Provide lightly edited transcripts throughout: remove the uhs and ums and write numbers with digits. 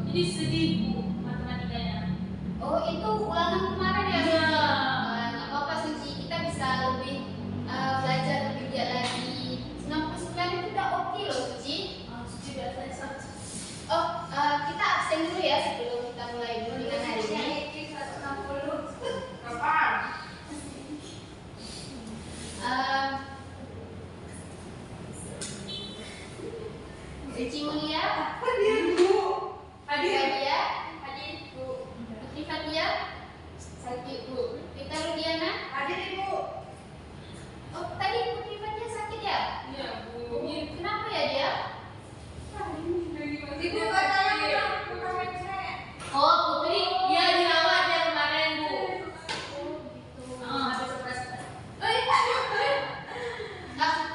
Jadi sedih Bu matematikanya. Oh itu ulangan kemarin ya? Iya. Nggak apa-apa Suci, kita bisa lebih belajar lebih giat lagi. 99 itu udah oke loh Suci. Suci biasanya satu. Oh kita absen dulu ya sebelum kita mulai bimbingan hari ini. 160. Kapan? Suci Mulia, Hadir Bu. Hadir. Fadia, hadir Bu. Putri Fadia, sakit Bu. Rita Rudiana, Hadir Ibu. oh tadi Putri Fadia sakit ya? Iya Bu. Kenapa ya dia? Ibu katanya bukan saya. Oh Putri, Iya dirawat ya kemarin Bu. habis operasi.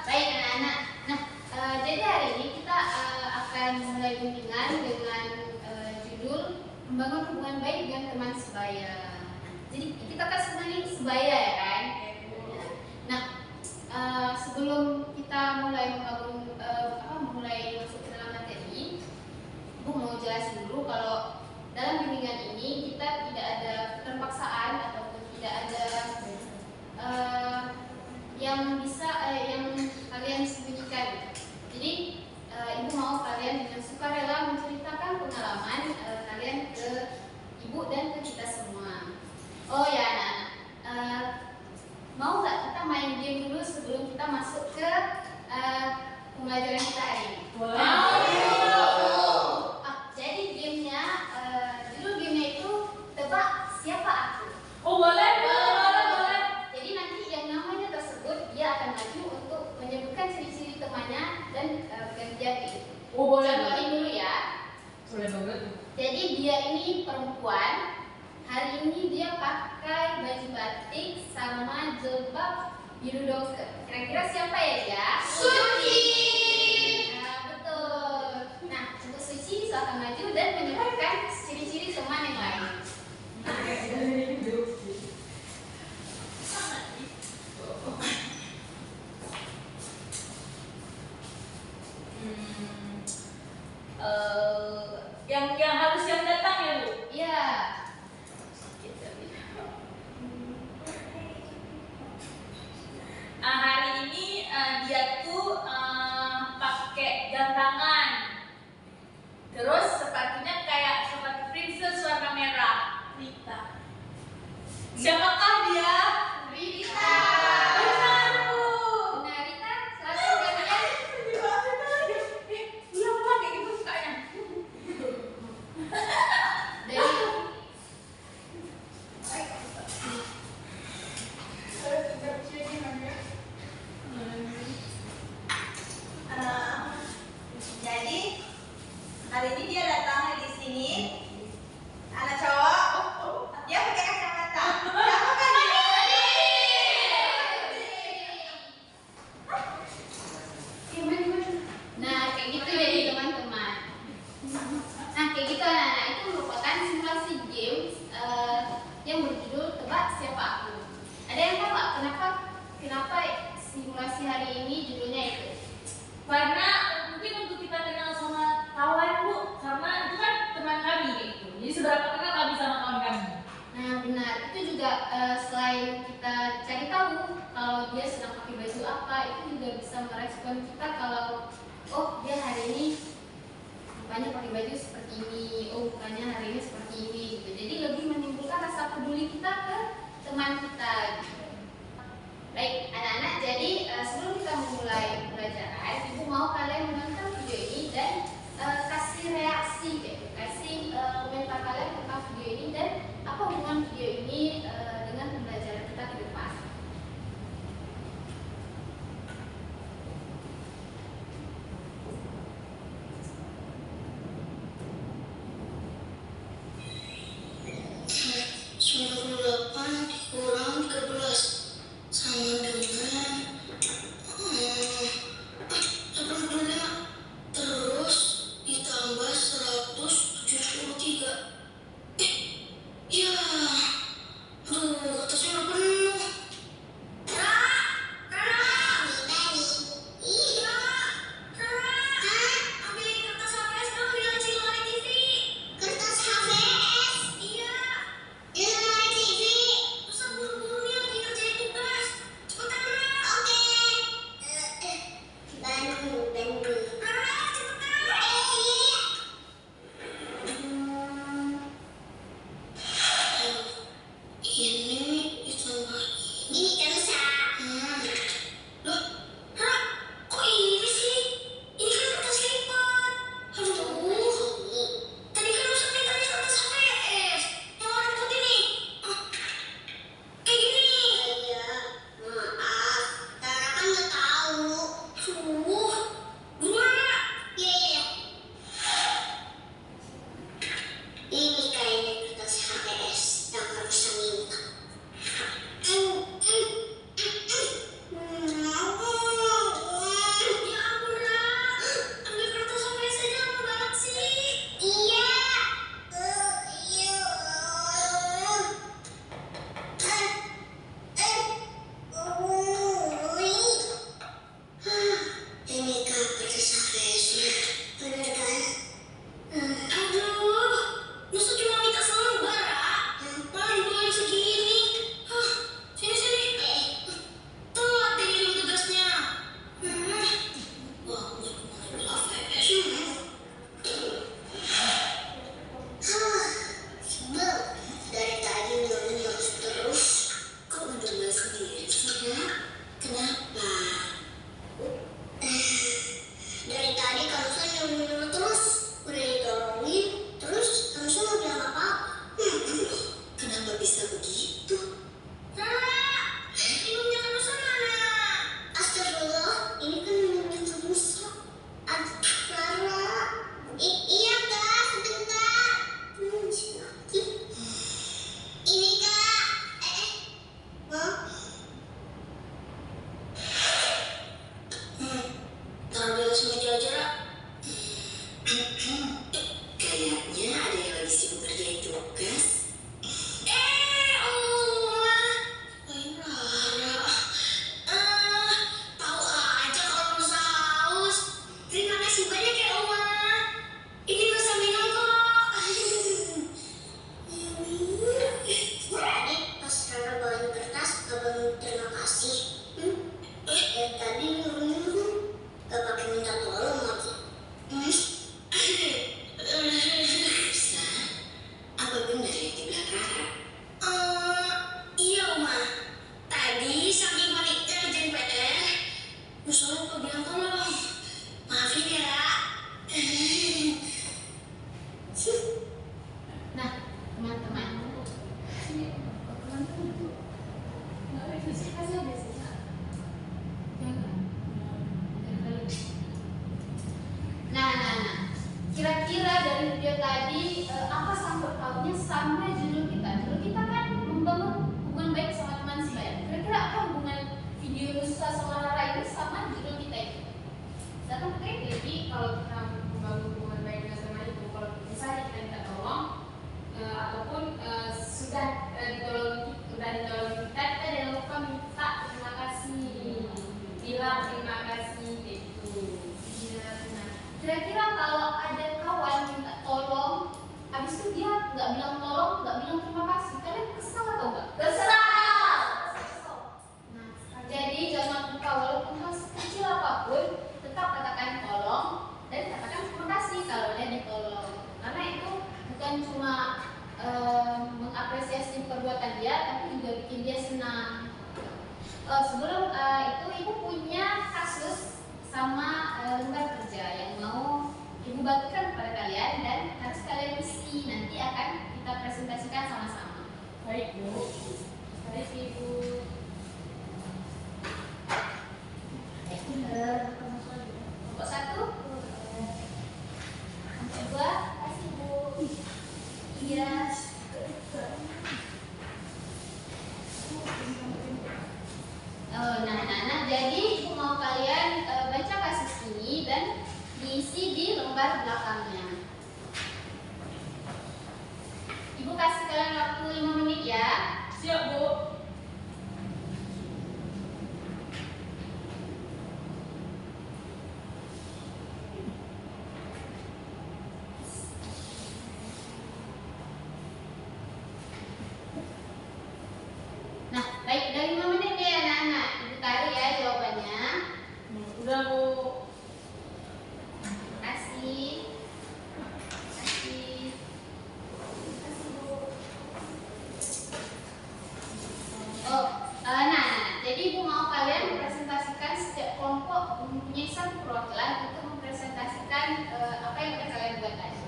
Baik anak-anak. Nah, jadi hari ini kita akan mulai bimbingan dengan judul membangun hubungan baik dengan teman sebaya. Jadi kita kan sebenarnya sebaya ya kan? Nah, sebelum kita mulai membangun mulai masuk ke dalam materi, Bu mau jelasin dulu kalau dalam bimbingan ini kita tidak ada keterpaksaan ataupun tidak ada yang bisa yang kalian sembunyikan. Jadi ibu mau kalian dengan sukarela menceritakan pengalaman kalian ke ibu dan ke kita semua. Oh ya anak-anak, mau nggak kita main game dulu sebelum kita masuk ke pembelajaran kita hari ini? Jadi gamenya, judul gamenya itu tebak siapa aku. Oh boleh. Jadi nanti yang namanya tersebut dia akan maju untuk menyebutkan ciri-ciri temannya dan gantian itu. Oh boleh. Contohin dulu ya. Boleh banget. Jadi dia ini perempuan. Hari ini dia pakai baju batik sama jilbab biru doker. Kira-kira siapa ya dia? Suci. Nah, betul. Nah, untuk Suci silakan maju dan menyebutkan ciri-ciri teman yang lain. Yang harus yang datang ya Bu. Iya. Hari ini dia tuh pakai jam tangan. Terus sepatunya kayak sepatu princess warna merah. Rita. Siapakah dia? Rita. Benar Bu. Nah, Rita, silakan gantian. Iya benar kayak gitu sukanya. Dari Jadi hari ini dia datang di sini, anak cowok, dia pakai kacamata. Siapa kan dia? Nah, kayak gitu jadi teman-teman. Nah, kayak gitu anak-anak, itu merupakan simulasi game yang berjudul tebak siapa aku. Ada yang tahu nggak kenapa simulasi hari ini judulnya itu? Karena mungkin untuk kita kenal sama kawan Bu, karena itu kan teman kami gitu. Jadi seberapa kenal kami sama kawan kami. Nah, benar. Itu juga selain kita cari tahu kalau dia sedang pakai baju apa, itu juga bisa merespon kita kalau oh dia hari ini mukanya pakai baju seperti ini, oh mukanya hari ini seperti ini gitu. Jadi lebih menimbulkan rasa peduli kita ke teman kita gitu. Baik anak-anak, jadi sebelum kita memulai pembelajaran, ibu mau kalian menonton video ini dan kasih reaksi gitu, kasih komentar kalian tentang video ini dan apa hubungan video ini dengan pembelajaran kita ke depan. Kurang 13 sama dengan 85 terus Kayaknya ada yang lagi sibuk kerjain tugas. Oma. Lara. Tahu aja kalau mau saus. Terima kasih banyak ya, Oma. Ini bisa minum kok. Tadi pas Rara bawain kertas, abang terima kasih. Tadi nyuruh-nyuruh, gak pakai minta tolong lagi. Bisa? Apa benar yang dibilang Rara? Iya, Oma. Tadi saking paniknya ngerjain PR, Musa lupa bilang tolong. Maafin ya. Nah, teman-teman. Nah. Kira-kira dari video tadi apa sangkut pautnya sama judul kita? Judul kita kan membangun hubungan baik sama teman sebaya. Kira-kira apa hubungan video Nusa sama Rara ini sama judul kita itu? Satu mungkin jadi kalau kita membangun hubungan baik dengan teman itu, kalau misalnya kita minta tolong ataupun sudah ditolong kita jangan lupa minta terima kasih, bilang terima kasih gitu. Nah, kira-kira kalau ada kawan minta tolong, habis itu dia nggak bilang tolong, nggak bilang terima kasih, kalian kesal atau enggak? Kesal. Nah, jadi jangan lupa walaupun hal sekecil apapun, tetap katakan tolong dan katakan terima kasih kalau dia ditolong. Karena itu bukan cuma mengapresiasi perbuatan dia, tapi juga bikin dia senang. Sebelum itu ibu punya kasus sama lembar kerja yang mau ibu bagikan kepada kalian dan harus kalian isi, nanti akan kita presentasikan sama-sama. Baik, Bu. Baik, Ibu. Kelompok 1, kelompok 2, kasih Bu. Iya. Nah, jadi ibu mau kalian baca kasus ini dan diisi di lembar belakangnya. Ibu kasih kalian waktu 5 menit ya. Siap, Bu. Nah, baik, dari 5 menit ya anak-anak. Ibu tarik ya jawabannya. Udah, Bu. Kasih. Jadi ibu mau kalian mempresentasikan setiap kelompok mempunyai satu perwakilan untuk mempresentasikan apa yang akan kalian buat tadi.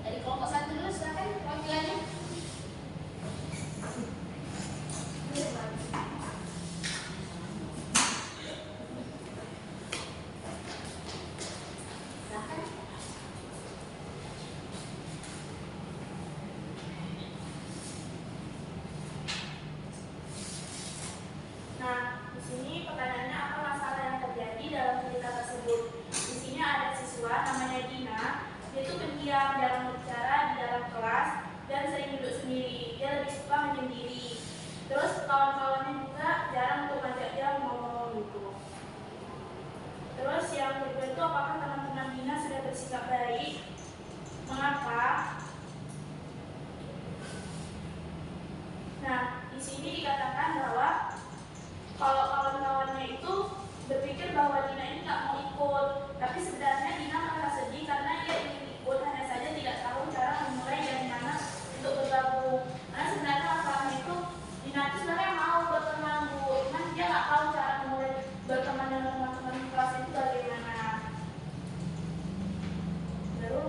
Dari kelompok 1 dulu silakan perwakilannya. Silakan. Nah, di sini pertanyaannya apa masalah yang terjadi dalam cerita tersebut? Di sini ada siswa namanya Dina, dia itu pendiam, jarang berbicara di dalam kelas dan sering duduk sendiri. Dia lebih suka menyendiri. Terus kawan-kawannya juga jarang untuk ngajak dia ngomong gitu. Terus yang kedua itu apakah teman-teman Dina sudah bersikap baik? Mengapa? Nah, di sini dikatakan bahwa kalau kawan-kawannya itu berpikir bahwa Dina ini nggak mau ikut, tapi sebenarnya Dina merasa sedih karena dia ingin ikut, hanya saja tidak tahu cara memulai dari mana untuk bergabung. Karena sebenarnya masalahnya itu Dina itu sebenarnya mau berteman, Bu, cuman dia nggak tahu cara memulai berteman dengan teman-teman kelas itu bagaimana. Baru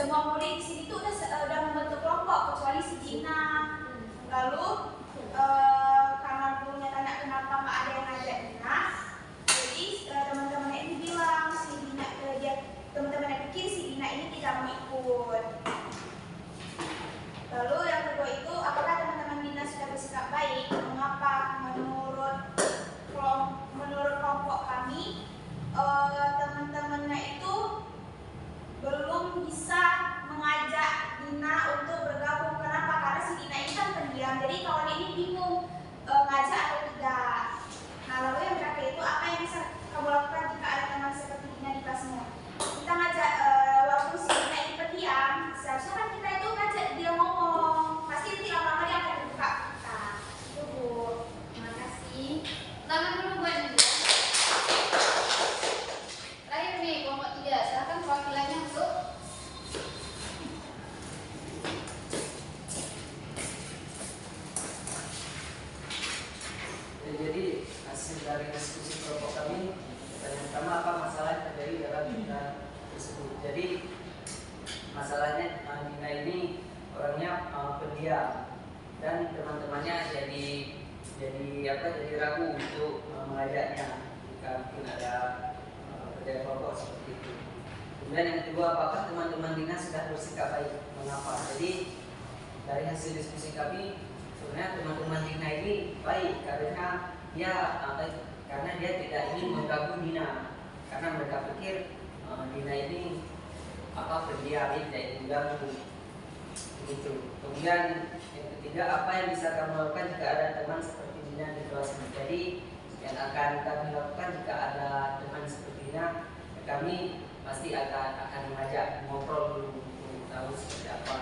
semua murid di sini tuh udah membentuk kelompok kecuali si Dina. Lalu karena gurunya tanya kenapa nggak ada yang ngajak Dina, jadi teman-temannya ini bilang si Dina teman-temannya pikir si Dina ini tidak mau ikut. Lalu yang kedua itu, apakah teman-teman Dina sudah bersikap baik? Mengapa? Menurut kelompok kami, teman-temannya itu belum bisa mengajak Dina untuk bergabung. Kenapa? Karena si Dina ini kan pendiam, jadi kawan ini bingung ngajak atau tidak. Nah, lalu yang terakhir itu, apa yang bisa kamu lakukan jika ada teman seperti Dina di kelasmu? Kita ngajak, waktu si Dina ini pendiam, seharusnya kan kita itu ngajak dia ngomong, pasti nanti lama-lama dia akan terbuka kita. Itu Bu. Terima kasih. Tangan dulu buat Ibu. Terakhir nih, kelompok 3. Silakan perwakilannya untuk jadi hasil dari diskusi kelompok kami, yang pertama apa masalah yang terjadi dalam Dina tersebut. Jadi masalahnya Dina ini orangnya pendiam dan teman-temannya jadi ragu untuk mengajaknya jika mungkin ada kerja kelompok seperti itu. Kemudian yang kedua, apakah teman-teman Dina sudah bersikap baik? Mengapa? Jadi dari hasil diskusi kami, sebenarnya teman-teman Dina ini baik karena dia tidak ingin mengganggu Dina, karena mereka pikir Dina ini pendiam, tidak ingin mengganggu begitu. Kemudian yang ketiga, apa yang bisa kamu lakukan jika ada teman seperti Dina di kelas ini? Jadi yang akan kami lakukan jika ada teman seperti Dina, kami pasti akan mengajak ngobrol dulu untuk tahu seperti apa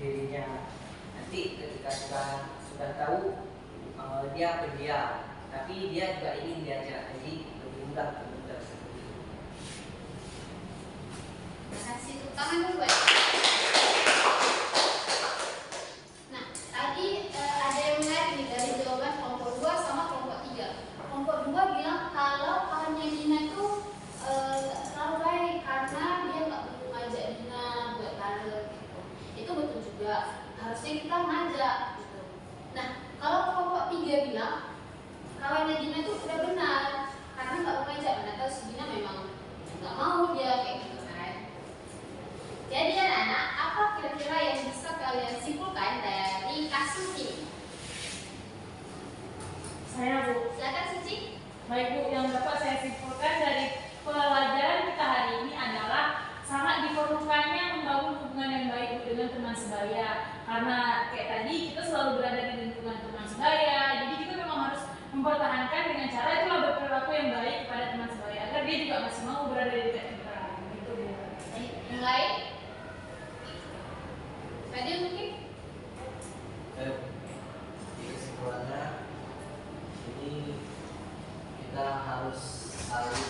dirinya. Nanti ketika sudah tahu dia pendiam, tapi dia juga ingin diajak, jadi lebih mudah seperti itu. Terima kasih. Tepuk tangan dulu, Pak. Nah, tadi ada yang menarik nih dari jawaban kelompok 2 sama kelompok 3. Kelompok 2 bilang kalau kawannya Dina itu terlalu baik karena dia nggak perlu ngajak Dina buat karir gitu. Itu betul juga. Harusnya kita ngajak gitu. Nah, kalau kelompok 3 bilang kawannya Dina itu udah benar karena nggak mau ngajak. Mana tahu si Dina memang nggak mau dia kayak gitu kan. Jadi anak-anak, apa kira-kira yang bisa kalian simpulkan dari kasus ini? Saya Bu. Silakan Suci. Baik Bu, yang dapat saya simpulkan dari pelajaran kita hari ini adalah sangat diperlukannya membangun hubungan yang baik Bu dengan teman sebaya. Karena kayak tadi kita selalu berada di lingkungan teman sebaya, jadi kita memang harus mempertahankan dengan cara itulah berperilaku yang baik kepada teman sebaya agar dia juga masih mau berada di dekat kita. Gitu Bu. Yang lain? Fadil mungkin? Di kesimpulannya, ini kita harus saling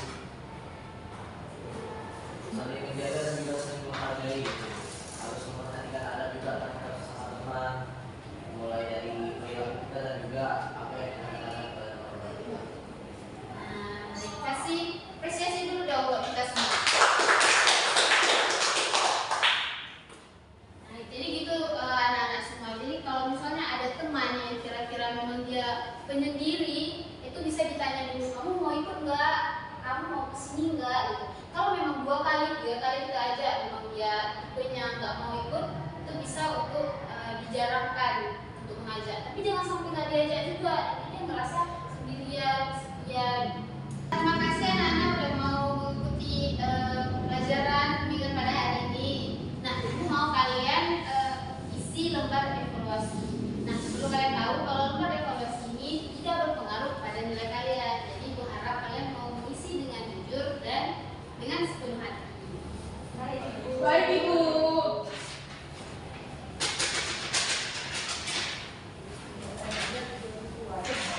menjaga dan juga saling menghargai. Harus memperhatikan adat juga terhadap sesama teman, mulai dari perilaku kita dan juga apa yang kita lakukan kepada orang lain. Kasih apresiasi dulu dong buat kita semua. Nah, jadi gitu anak-anak semua. Jadi kalau misalnya ada teman yang kira-kira memang dia penyendiri, itu bisa ditanya dulu, kamu mau ikut nggak? Kamu mau kesini nggak? Gitu. Kalau memang 2 kali, 3 kali kita ajak, memang dia tipenya nggak mau ikut, itu bisa untuk dijarahkan untuk mengajak. Tapi jangan sampai nggak diajak juga, nanti dia merasa sendirian, sepian. Terima kasih anak-anak udah mau mengikuti pelajaran minggu pada hari ini. Nah, Ibu mau kalian isi lembar evaluasi. Nah, sebelum kalian tahu kalau lembar evaluasi ini tidak berpengaruh pada nilai kalian. Jadi Ibu harap kalian mau mengisi dengan jujur dan dengan sepenuh hati. Baik Ibu.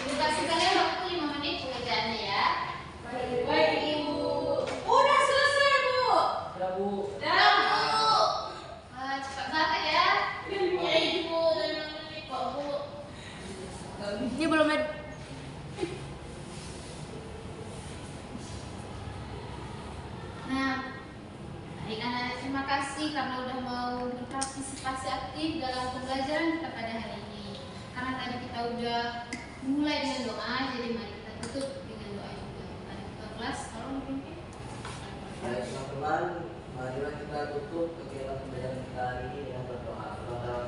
Ibu kasih kalian waktu 5 menit pengerjaannya ya. Baik Ibu. Udah selesai Bu. Ya Bu. Dah Bu. Cepat banget ya. Ya Ibu, kok Bu. Ini belum ada. Nah, baik anak-anak, terima kasih. kita udah mulai dengan doa, jadi mari kita tutup dengan doa juga. Mari kita kelas, tolong memimpin. Baik teman-teman, marilah kita tutup kegiatan pembelajaran kita hari ini dengan berdoa. Dalam